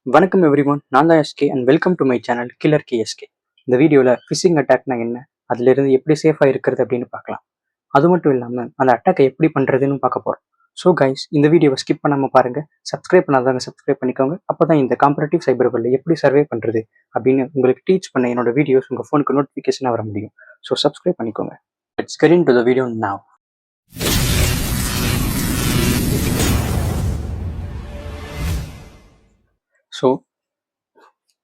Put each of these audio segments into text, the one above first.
வணக்கம் எவ்ரிஒன், நான் தான் SK and welcome to my channel killer KSK. இந்த வீடியோவில் ஃபிஷிங் அட்டாக்னா என்ன, அதிலிருந்து எப்படி சேஃபாக இருக்கிறது அப்படின்னு பார்க்கலாம். அது மட்டும் இல்லாமல் அந்த அட்டாக்கை எப்படி பண்ணுறதுன்னு பார்க்க போகிறோம். ஸோ கைஸ், இந்த வீடியோவை ஸ்கிப் பண்ணாமல் பாருங்கள். சப்ஸ்கிரைப் பண்ணாதவங்க சப்ஸ்கிரைப் பண்ணிக்கோங்க. அப்போ தான் இந்த காம்பரேட்டிவ் சைபர் வேர்ல்டில் எப்படி சர்வே பண்ணுறது அப்படின்னு உங்களுக்கு டீச் பண்ண என்னோட வீடியோஸ் உங்கள் ஃபோனுக்கு நோட்டிஃபிகேஷனாக வர முடியும். ஸோ சப்ஸ்கிரைப் பண்ணிக்கோங்க. Let's get into the video now. So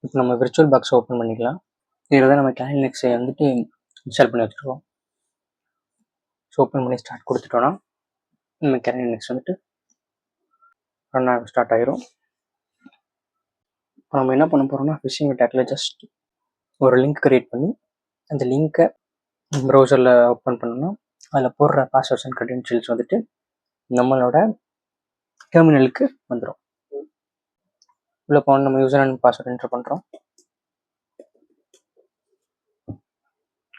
இப்போ நம்ம விர்ச்சுவல் பாக்ஸை ஓப்பன் பண்ணிக்கலாம். இதில் தான் நம்ம கேலினெக்ஸை வந்துட்டு இன்ஸ்டால் பண்ணி வச்சுருக்கோம். ஸோ ஓப்பன் பண்ணி ஸ்டார்ட் கொடுத்துட்டோன்னா நம்ம கேலினெக்ஸ் வந்துட்டு ரன் ஆக ஸ்டார்ட் ஆயிரும். இப்போ நம்ம என்ன பண்ண போகிறோம்னா, ஃபிஷிங் அட்டாக்கில் ஜஸ்ட் ஒரு லிங்க் க்ரியேட் பண்ணி அந்த லிங்க்கை ப்ரௌசரில் ஓப்பன் பண்ணோம்னா அதில் போடுற பாஸ்வேர்ட்ஸ் அண்ட் க்ரெடென்ஷியல்ஸ் வந்துட்டு நம்மளோட டெர்மினலுக்கு வந்துடும். உள்ளே போன நம்ம யூசர் அண்ட் பாஸ்வேர்ட் என்டர் பண்ணுறோம்.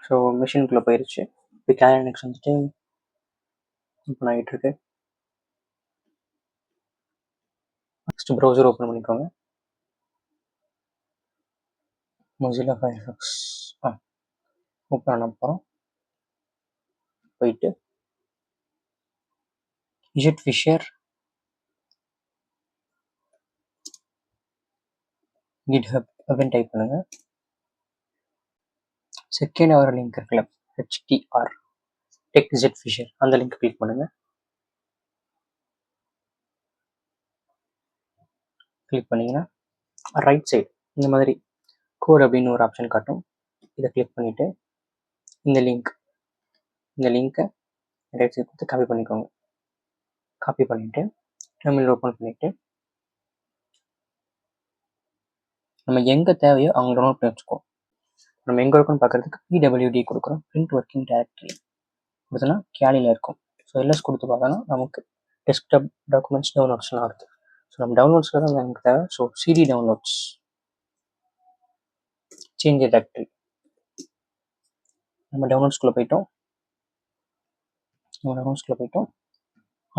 ஸோ மிஷினுக்குள்ளே போயிடுச்சு. இப்போ கேலினெக்ஸ் வந்துட்டு ஓப்பன் ஆகிட்டு இருக்கு. நெக்ஸ்ட் ப்ரௌசர் ஓப்பன் பண்ணிக்கோங்க. மொசில்லா ஃபயர்ஃபாக்ஸ் ஓப்பன் பண்ண போகிறோம். போயிட்டு இஜெட் ஃபிஷர் கிட்ஹப் அப்படின்னு டைப் பண்ணுங்கள். செகண்ட் ஒரு லிங்க் இருக்குல்ல, HTR டெக் இஜெட் ஃபிஷர், அந்த லிங்க் கிளிக் பண்ணுங்கள். கிளிக் பண்ணிங்கன்னா ரைட் சைடு இந்த மாதிரி கோட் அப்படின்னு ஒரு ஆப்ஷன் காட்டும். இதை கிளிக் பண்ணிவிட்டு இந்த லிங்க்கை ரைட் சைடு கொடுத்து காப்பி பண்ணிக்கோங்க. காப்பி பண்ணிவிட்டு டெர்மினல் ஓப்பன் பண்ணிவிட்டு நம்ம எங்கே தேவையோ அவங்க டவுன்லோட் பண்ணி வச்சுக்கோம். நம்ம எங்கே இருக்குன்னு பார்க்குறதுக்கு PWD கொடுக்குறோம், பிரிண்ட் ஒர்க்கிங் டைரக்டரி கொடுத்தோன்னா கேலியில் இருக்கும். ஸோ எல்எஸ் கொடுத்து பார்த்தோன்னா நமக்கு டெஸ்க்டாப் டாக்குமெண்ட்ஸ் டவுன்லோட்ஸ்லாம் வருது. ஸோ நம்ம டவுன்லோட்ஸில் தான் நமக்கு தேவை. So CD downloads, change directory, நம்ம டவுன்லோட்ஸ்குள்ளே போயிட்டோம்.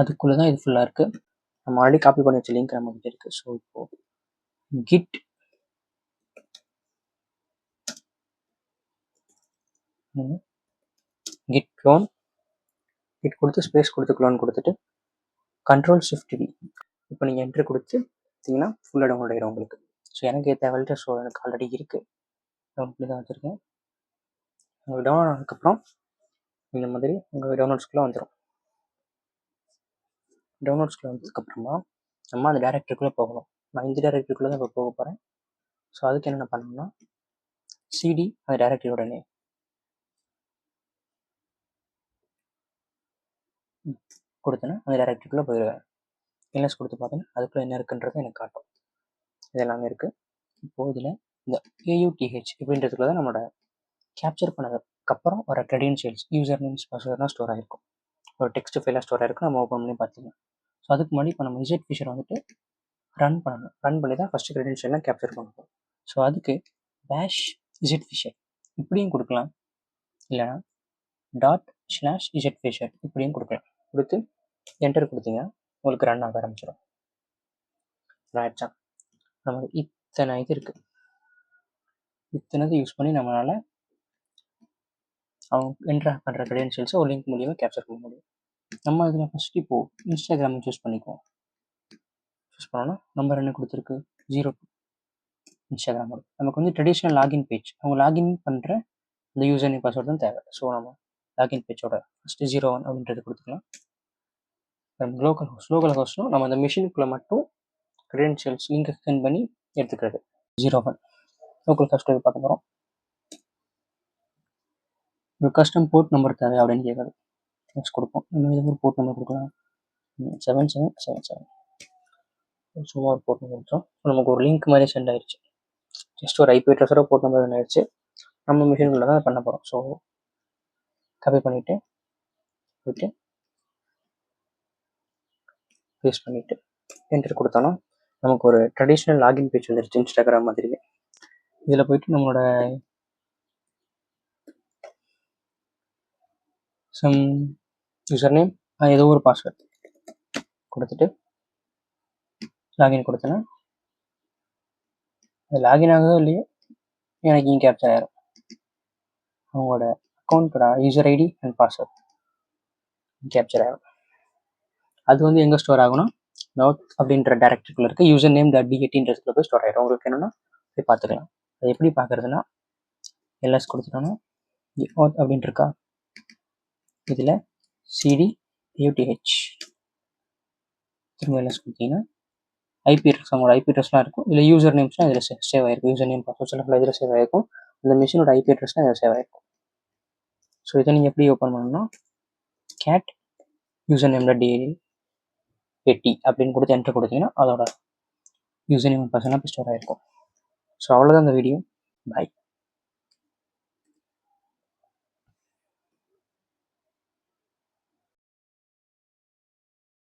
அதுக்குள்ளே தான் இது ஃபுல்லாக இருக்குது. நம்ம ஆல்ரெடி காப்பி பண்ணி வச்ச லிங்க் நமக்கு இருக்குது. ஸோ இப்போது கிட் க்ளோன் கொடுத்து ஸ்பேஸ் கொடுத்து க்ளோன் கொடுத்துட்டு Ctrl+Shift+V இப்போ நீங்கள் என்ட்ரு கொடுத்து பார்த்தீங்கன்னா ஃபுல்லாக டவுன்லோட் ஆகிடும் உங்களுக்கு. ஸோ எனக்கு தேவையில்லை. ஸோ எனக்கு ஆல்ரெடி இருக்குது, டவுன்லோட் பண்ணி தான் வச்சுருக்கேன். உங்களுக்கு டவுன்லோட் ஆனதுக்கப்புறம் இந்த மாதிரி உங்கள் டவுன்லோட்ஸ்குள்ளே வந்துடும். டவுன்லோட்ஸ்குள்ளே வந்ததுக்கப்புறமா நம்ம அந்த டேரக்டரிக்குள்ளே போகணும். நான் இந்த டேரக்டரிக்குள்ளே தான் இப்போ போக போகிறேன். ஸோ அதுக்கு என்னென்ன பண்ணணும்னா, CD அந்த டேரக்டரியோட நேம் கொடுத்தேன்னா அந்த டேரக்டரிக்குள்ளே போயிடுவேன். எல்எஸ் கொடுத்து பார்த்தோன்னா அதுக்குள்ளே என்ன இருக்குன்றது எனக்கு காட்டும். இதெல்லாமே இருக்குது. இப்போது இதில் இந்த AUTH இப்படின்றதுக்குள்ள தான் நம்மளோட கேப்சர் பண்ணதுக்கப்புறம் வர க்ரெடென்ஷியல்ஸ், யூசர் நேம்ஸ், பாஸ்வேர்ட்லாம் ஸ்டோர் ஆகிருக்கும். ஒரு டெக்ஸ்ட் ஃபைலாக ஸ்டோர் ஆகிருக்கும். நம்ம ஓப்பன் பண்ணி பார்த்துக்கலாம். ஸோ அதுக்கு முன்னாடி இப்போ நம்ம இஜெட் ஃபிஷர் வந்துட்டு ரன் பண்ணணும். ரன் பண்ணி தான் ஃபஸ்ட்டு க்ரெடென்ஷியல்லாம் கேப்சர் பண்ணணும். ஸோ அதுக்கு பேஷ் இஜெட் ஃபிஷர் இப்படியும் கொடுக்கலாம், இல்லைனா ./இஜெட் ஃபிஷர் இப்படியும் கொடுக்கலாம். கொடுத்து என்டர் கொடுத்தீங்கன்னா உங்களுக்கு ரன் ஆக ஆரம்பிச்சிடும். ஆயிடுச்சா? நமக்கு இத்தனை இது இருக்குது. இத்தனை யூஸ் பண்ணி நம்மளால் அவங்க என்டர் பண்ணுற க்ரெடென்ஷியல்ஸை ஒரு லிங்க் மூலியமாக கேப்சர் பண்ண முடியும். நம்ம இதில் ஃபஸ்ட்டு இப்போது இன்ஸ்டாகிராம் சூஸ் பண்ணிக்குவோம். சூஸ் பண்ணோன்னா நம்பர் என்ன கொடுத்துருக்கு, 02 இன்ஸ்டாகிராம். நமக்கு வந்து ட்ரெடிஷ்னல் லாகின் பேஜ், அவங்க லாகின் பண்ணுற இந்த யூசர் நேம் பாஸ்வேர்டு தான் தேவை. ஸோ நம்ம லாகின் பேஜோட ஃபஸ்ட்டு 01 அப்படின்றது கொடுத்துக்கலாம். லோக்கல் ஹோஸ்ட்டும் நம்ம அந்த மிஷினுக்குள்ளே மட்டும் க்ரெடென்ஷியல்ஸ் லிங்கை சென்ட் பண்ணி எடுத்துக்கிறது. 01 லோக்கல் ஹோஸ்ட் பார்க்க போகிறோம். ஒரு கஸ்டம் போர்ட் நம்பர் தேவை அப்படின்னு கேட்குறது. நெக்ஸ்ட் கொடுப்போம். நம்ம இது ஒரு போர்ட் நம்பர் கொடுக்கலாம், 7777. சும்மா ஒரு போர்ட் நம்பர் கொடுத்தோம். நமக்கு ஒரு லிங்க் மாதிரி சென்ட் ஆயிடுச்சு. ஜஸ்ட் ஒரு IP அட்ரஸோட போர்ட் நம்பர் சென்ட் ஆயிடுச்சு. நம்ம மிஷினுக்குள்ளே தான் பண்ண போகிறோம். ஸோ காப்பி பண்ணிவிட்டு போயிட்டு பேஸ்ட் பண்ணிவிட்டு என்டர் கொடுத்தோன்னா நமக்கு ஒரு ட்ரெடிஷ்னல் லாகின் பேஜ் வந்துடுச்சு, இன்ஸ்டாகிராம் மாதிரியே. இதில் போயிட்டு நம்மளோட சம் யூசர் நேம், ஏதோ ஒரு பாஸ்வேர்ட் கொடுத்துட்டு லாகின் கொடுத்தேன்னா அது லாகின் ஆகுதோ இல்லையோ எனக்கு இங்கே கேப்சர் ஆயிரும். அவங்களோட அக்கௌண்ட்டோட user ID and password capture ஆகும். அது வந்து எங்கே ஸ்டோர் ஆகும்னா நோட் அப்படின்ற டேரக்டரிக்குள்ள இருக்க யூசர் நேம் .dat போய் ஸ்டோர் ஆயிடும். உங்களுக்கு என்னன்னா போய் பார்த்துக்கலாம். அது எப்படி பார்க்குறதுனா எல்எஸ் கொடுத்துட்டோன்னா நோட் அப்படின்னு இருக்கா, இதில் சிடி யூடிஹெச் திரும்ப எல்எஸ் கொடுத்தீங்கன்னா ஐபி அட்ரஸ், அவங்களோட ஐபி அட்ரஸ்லாம் இருக்கும். இதில் யூசர் நேம்ஸ்லாம் இதில் சேவ் ஆகிருக்கும். யூசர் நேம் பாஸ்வேர்ட்ஸ் எல்லாம் இதில் சேவ் ஆகிருக்கும். அந்த மிஷினோட ஐபி அட்ரஸ்லாம் இதில் சேவ் ஆகிருக்கும். ஸோ இதை நீங்கள் எப்படி ஓப்பன் பண்ணணும்னா கேட் யூசர் நேம் .dat அப்படின்னு கொடுத்து என்டர் கொடுத்தீங்கன்னா அதோட யூசர் நேம் பாஸ்வேர்ட்லாம் ஸ்டோர் ஆகிருக்கும். ஸோ அவ்வளோதான் இந்த வீடியோ. பாய்.